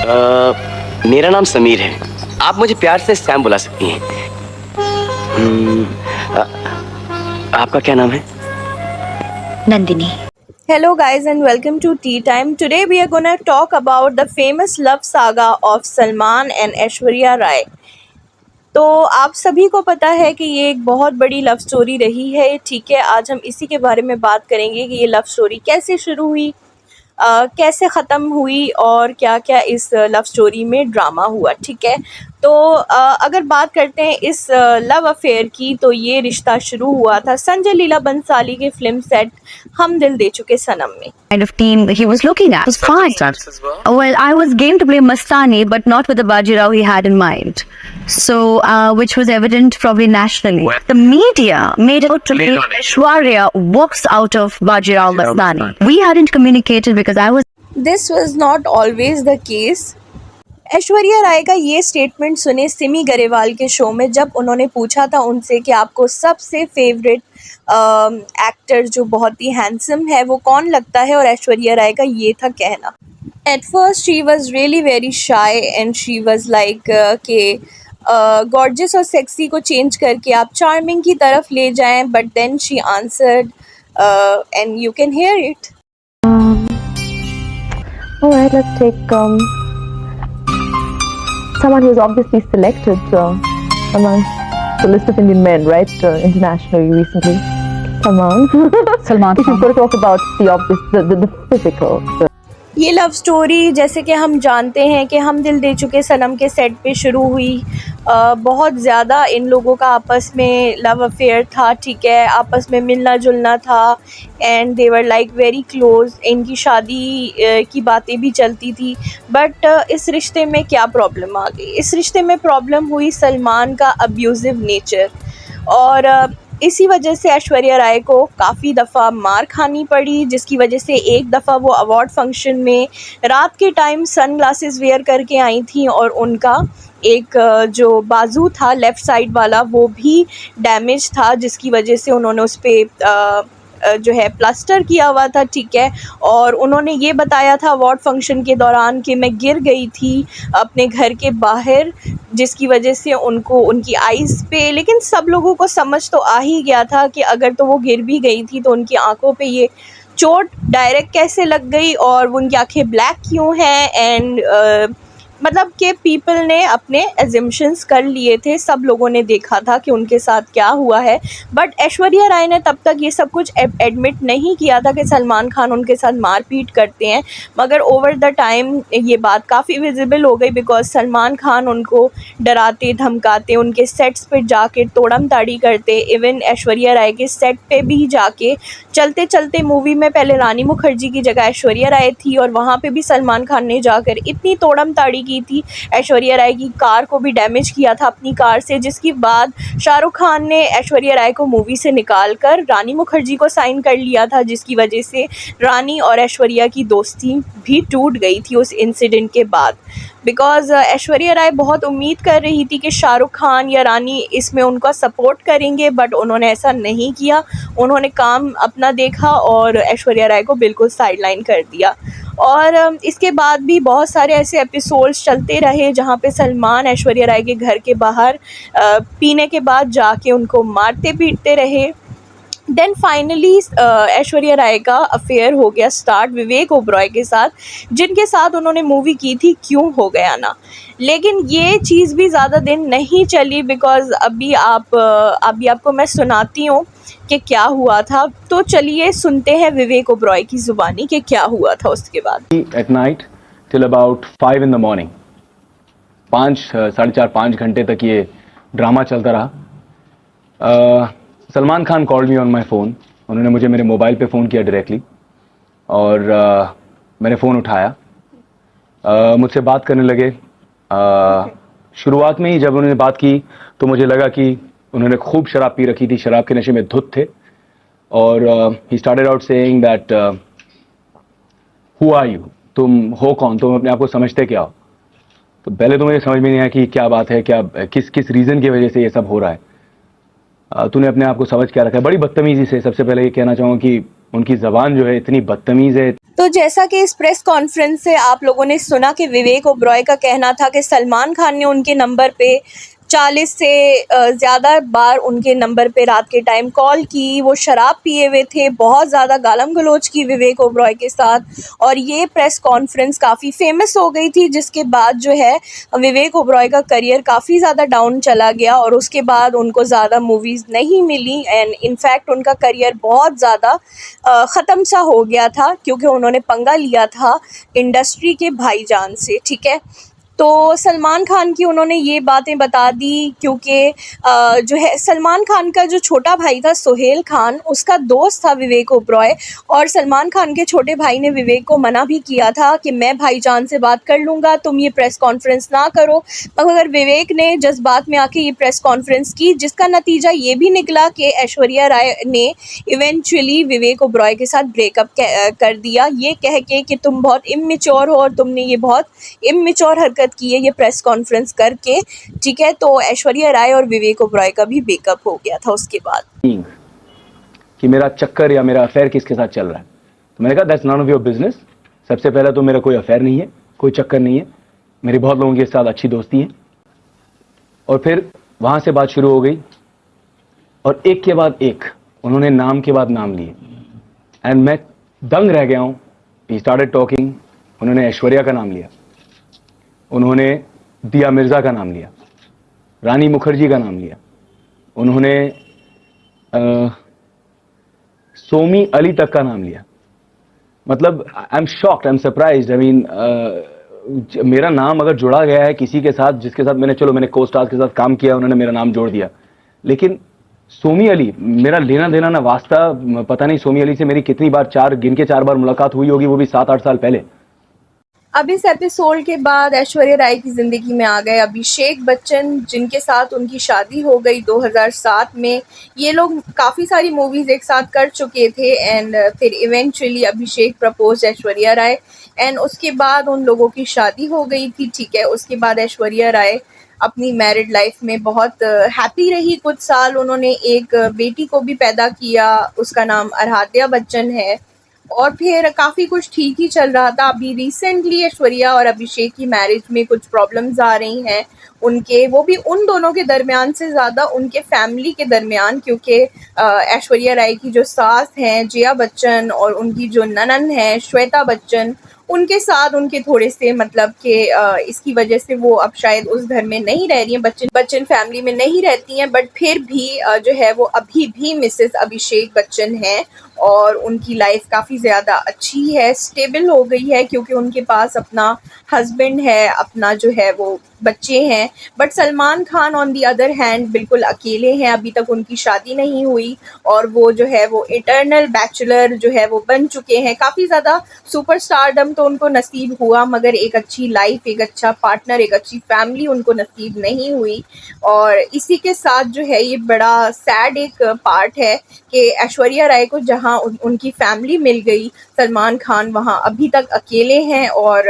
मेरा नाम समीर है। आप मुझे प्यार से सैम बुला सकती हैं। आपका क्या नाम है? Nandini. Hello guys and welcome to Tea Time. Today we are gonna talk about the famous love saga of Salman and Aishwarya Rai. तो आप सभी को पता है कि ये एक बहुत बड़ी लव स्टोरी रही है। ठीक है, आज हम इसी के बारे में बात करेंगे कि ये लव स्टोरी कैसे शुरू हुई, कैसे ख़त्म हुई और क्या-क्या इस लव स्टोरी में ड्रामा हुआ। ठीक है, तो अगर बात करते हैं इस लव अफेयर की, तो ये रिश्ता शुरू हुआ था संजय लीला बंसाली के फिल्म सेट हम दिल दे चुके सनम में। Kind of team he was looking at was fine. Well, I was game to play Mastani, but not with the Bajirao he had in mind. So, which was evident probably nationally. The media made it out to be Aishwarya walks out of Bajirao Mastani. We hadn't communicated because I was. This was not always the case. Aishwarya Rai का ये statement सुने सिमी गरेवाल के show में, जब उन्होंने पूछा था उनसे कि आपको सबसे फेवरेट एक्टर जो बहुत ही हैंडसम है वो कौन लगता है, और ऐश्वर्या राय का ये था कहना। At first she was really very shy and she was like के गॉर्जियस और सेक्सी को चेंज करके आप चार्मिंग की तरफ ले जाएं, but then she answered and you can hear it. Alright, let's take someone who's obviously selected among the list of Indian men, right? Internationally recently, Salman. Salman If you've got to talk about the obvious, the physical. ये love story जैसे कि हम जानते हैं कि हम दिल दे चुके सनम के सेट पे शुरू हुई। बहुत ज़्यादा इन लोगों का आपस में लव अफेयर था। ठीक है, आपस में मिलना जुलना था and they were like very close. इनकी शादी की बातें भी चलती थी, बट इस रिश्ते में क्या प्रॉब्लम आ गई? इस रिश्ते में प्रॉब्लम हुई सलमान का अब्यूज़िव नेचर, और इसी वजह से ऐश्वर्या राय को काफ़ी दफ़ा मार खानी पड़ी, जिसकी वजह से एक दफ़ा वो अवार्ड फंक्शन में रात के टाइम सनग्लासेस वेयर करके आई थी और उनका एक जो बाजू था लेफ़्ट साइड वाला वो भी डैमेज था, जिसकी वजह से उन्होंने उस पर जो है प्लास्टर किया हुआ था। ठीक है, और उन्होंने ये बताया था अवार्ड फंक्शन के दौरान कि मैं गिर गई थी अपने घर के बाहर, जिसकी वजह से उनको उनकी आइज़ पे, लेकिन सब लोगों को समझ तो आ ही गया था कि अगर तो वो गिर भी गई थी तो उनकी आंखों पे ये चोट डायरेक्ट कैसे लग गई और वो उनकी आंखें ब्लैक क्यों हैं, एंड मतलब कि पीपल ने अपने एजम्पशंस कर लिए थे। सब लोगों ने देखा था कि उनके साथ क्या हुआ है, बट ऐश्वर्या राय ने तब तक ये सब कुछ एडमिट नहीं किया था कि सलमान खान उनके साथ मारपीट करते हैं। मगर ओवर द टाइम ये बात काफ़ी विजिबल हो गई, बिकॉज सलमान खान उनको डराते धमकाते, उनके सेट्स पर जाके तोड़म ताड़ी करते। इवन ऐश्वर्या राय के सेट पे भी जाके चलते चलते मूवी में पहले रानी मुखर्जी की जगह ऐश्वर्या राय थी, और वहाँ पे भी सलमान खान ने जाकर इतनी तोड़म ताड़ी की थी। ऐश्वर्या राय की कार को भी डैमेज किया था अपनी कार से, जिसके बाद शाहरुख खान ने ऐश्वर्या राय को मूवी से निकाल कर रानी मुखर्जी को साइन कर लिया था, जिसकी वजह से रानी और ऐश्वर्या की दोस्ती भी टूट गई थी उस इंसिडेंट के बाद। बिकॉज़ ऐश्वर्या राय बहुत उम्मीद कर रही थी कि शाहरुख खान या रानी इसमें उनका सपोर्ट करेंगे, बट उन्होंने ऐसा नहीं किया। उन्होंने काम अपना देखा और ऐश्वर्या राय को बिल्कुल साइडलाइन कर दिया। और इसके बाद भी बहुत सारे ऐसे एपिसोड्स चलते रहे जहाँ पे सलमान ऐश्वर्या राय के घर के बाहर पीने के बाद जाके उनको मारते पीटते रहे। देन फाइनली ऐश्वर्या राय का अफेयर हो गया स्टार्ट विवेक ओबरॉय के साथ, जिनके साथ उन्होंने मूवी की थी क्यों हो गया ना। लेकिन ये चीज़ भी ज़्यादा दिन नहीं चली, बिकॉज़ अभी आपको मैं सुनाती हूँ कि क्या हुआ था। तो चलिए सुनते हैं विवेक ओबरॉय की ज़ुबानी कि क्या हुआ था उसके बाद। At night till about 5 in the morning, 4.5 घंटे तक ये ड्रामा चलता रहा। Salman Khan called me on my phone. उन्होंने मुझे मेरे मोबाइल पे फ़ोन किया डायरेक्टली, और मैंने फ़ोन उठाया। मुझसे बात करने लगे। शुरुआत में ही जब उन्होंने बात की तो मुझे लगा कि उन्होंने खूब शराब पी रखी थी, शराब के नशे में धुत थे। और he started out saying that who are you, तुम हो कौन, तुम अपने आप को समझते क्या हो। तो पहले तो मुझे समझ में नहीं आया कि क्या बात है, क्या किस रीज़न की वजह से ये सब हो रहा है। तूने अपने आप को समझ क्या रखा है। बड़ी बदतमीज़ी से सबसे पहले ये कहना चाहूँगा कि उनकी जबान जो है इतनी बदतमीज है। तो जैसा कि इस प्रेस कॉन्फ्रेंस से आप लोगों ने सुना कि विवेक ओबरॉय का कहना था कि सलमान खान ने उनके नंबर पे 40 से ज़्यादा बार उनके नंबर पे रात के टाइम कॉल की, वो शराब पिए हुए थे, बहुत ज़्यादा गालम गलोच की विवेक ओबरॉय के साथ, और ये प्रेस कॉन्फ्रेंस काफ़ी फेमस हो गई थी, जिसके बाद जो है विवेक ओबरॉय का करियर काफ़ी ज़्यादा डाउन चला गया और उसके बाद उनको ज़्यादा मूवीज़ नहीं मिली एंड इनफैक्ट उनका करियर बहुत ज़्यादा ख़त्म सा हो गया था क्योंकि उन्होंने पंगा लिया था इंडस्ट्री के भाईजान से, ठीक है। तो सलमान खान की उन्होंने ये बातें बता दी क्योंकि जो है सलमान खान का जो छोटा भाई था सोहेल खान, उसका दोस्त था विवेक ओबरॉय, और सलमान खान के छोटे भाई ने विवेक को मना भी किया था कि मैं भाईजान से बात कर लूँगा, तुम ये प्रेस कॉन्फ्रेंस ना करो। मगर विवेक ने जज्बात में आके ये प्रेस कॉन्फ्रेंस की, जिसका नतीजा ये भी निकला कि ऐश्वर्या राय ने इवेंचुअली विवेक ओबरॉय के साथ ब्रेकअप कर दिया, ये कह के कि तुम बहुत इमेच्योर हो और तुमने ये बहुत इमेच्योर हरकत की है ये प्रेस कॉन्फ्रेंस करके, ठीक है। तो ऐश्वर्या राय और विवेक ओबरॉय का भी ब्रेकअप हो गया था उसके बाद। कि मेरा चक्कर या मेरा अफेयर किसके साथ चल रहा है, तो मैंने कहा that's none of your business. सबसे पहले तो मेरा कोई अफेयर नहीं है, कोई चक्कर नहीं है, मेरी बहुत लोगों के साथ अच्छी दोस्ती है। और फिर वहां से बात शुरू हो गई और एक के बाद एक उन्होंने नाम के बाद नाम लिए एंड मैं दंग रह गया हूं। ही स्टार्टेड टॉकिंग, उन्होंने ऐश्वर्या का नाम लिया, उन्होंने दिया मिर्जा का नाम लिया, रानी मुखर्जी का नाम लिया, उन्होंने सोमी अली तक का नाम लिया। मतलब I am shocked, I am surprised. I mean मेरा नाम अगर जुड़ा गया है किसी के साथ जिसके साथ मैंने को स्टार्स के साथ काम किया, उन्होंने मेरा नाम जोड़ दिया। लेकिन सोमी अली, मेरा लेना देना ना वास्ता, पता नहीं सोमी अली से मेरी कितनी बार, गिन के 4 बार मुलाकात हुई होगी, वो भी 7-8 साल पहले। अब इस एपिसोड के बाद ऐश्वर्या राय की ज़िंदगी में आ गए अभिषेक बच्चन, जिनके साथ उनकी शादी हो गई 2007 में। ये लोग काफ़ी सारी मूवीज़ एक साथ कर चुके थे एंड फिर eventually Abhishek propose Aishwarya Rai and उसके बाद उन लोगों की शादी हो गई थी, ठीक है। उसके बाद ऐश्वर्या राय अपनी मैरिड लाइफ में बहुत हैप्पी रही कुछ साल। उन्होंने एक बेटी को भी पैदा किया, उसका नाम आराध्या बच्चन है, और फिर काफ़ी कुछ ठीक ही चल रहा था। अभी रिसेंटली ऐश्वर्या और अभिषेक की मैरिज में कुछ प्रॉब्लम्स आ रही हैं उनके, वो भी उन दोनों के दरमियान से ज़्यादा उनके फैमिली के दरमियान, क्योंकि ऐश्वर्या राय की जो सास हैं जया बच्चन और उनकी जो ननन है श्वेता बच्चन, उनके साथ उनके थोड़े से मतलब कि इसकी वजह से वो अब शायद उस घर में नहीं रह रही हैं, बच्चन फैमिली में नहीं रहती हैं, बट फिर भी जो है वो अभी भी मिसेस अभिषेक बच्चन हैं और उनकी लाइफ काफ़ी ज़्यादा अच्छी है, स्टेबल हो गई है, क्योंकि उनके पास अपना हस्बैंड है, अपना जो है वो बच्चे हैं। But Salman Khan on the other hand बिल्कुल अकेले हैं, अभी तक उनकी शादी नहीं हुई और वो जो है वो इटर्नल बैचलर जो है वो बन चुके हैं। काफ़ी ज़्यादा सुपरस्टारडम तो उनको नसीब हुआ, मगर एक अच्छी लाइफ, एक अच्छा पार्टनर, एक अच्छी फैमिली उनको नसीब नहीं हुई। और इसी के साथ जो है ये बड़ा सैड एक पार्ट है कि ऐश्वर्या राय को जहाँ उनकी फैमिली मिल गई, सलमान खान वहाँ अभी तक अकेले हैं और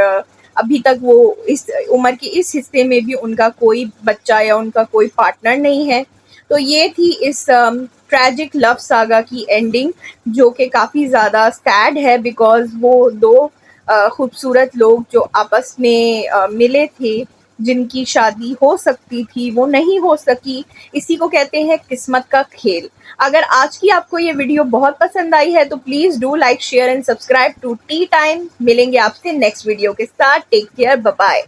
अभी तक वो इस उम्र के इस हिस्से में भी उनका कोई बच्चा या उनका कोई पार्टनर नहीं है। तो ये थी इस ट्रैजिक लव सागा की एंडिंग, जो कि काफ़ी ज़्यादा सैड है, बिकॉज वो दो खूबसूरत लोग जो आपस में मिले थे, जिनकी शादी हो सकती थी वो नहीं हो सकी। इसी को कहते हैं किस्मत का खेल। अगर आज की आपको ये वीडियो बहुत पसंद आई है तो please do like, share and subscribe to tea time. मिलेंगे आपसे नेक्स्ट वीडियो के साथ। Take care, bye bye.